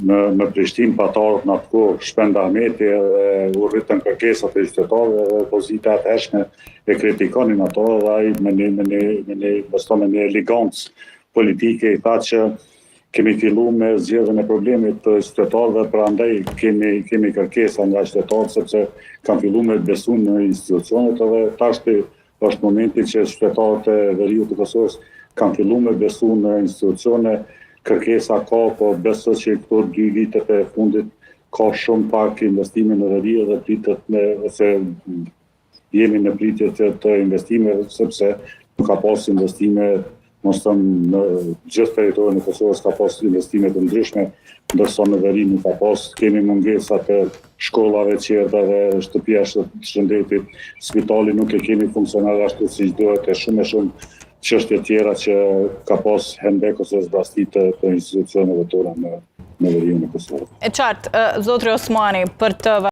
në Prishtinë patarët në atë kohë Shpend Ahmeti u rritën kërkesat e qytetarëve dhe opozita e hershme e kritikonin ato dhe ai me një elegancë politike i tha që kemi fillu me zgjedhjen e problemit të qytetarëve, prandaj kemi kërkesa nga qytetarët sepse kanë fillu me besu në institucionet dhe tash është momenti që qytetarët e Veriut të Kosovës kanë fillu me besu në institucione. Kërkesa ka, po besoj që këto 2 vitet e fundit ka shumë pak investime në veri dhe pritet ose jemi në pritje të investimeve sepse nuk ka pas investime, mos thënë në gjithë territorin e Kosovës ka pas investime të ndryshme, ndërsa në veri nuk ka pas. Kemi mungesa të shkollave, qerdhave, shtëpia shëndetit, spitali nuk e kemi funksionar ashtu siç duhet e shumë çështje tjera që ka pas hendek ose zbrasti të institucioneve tona në veriun e Kosovës. E qartë, zotri Osmani, për të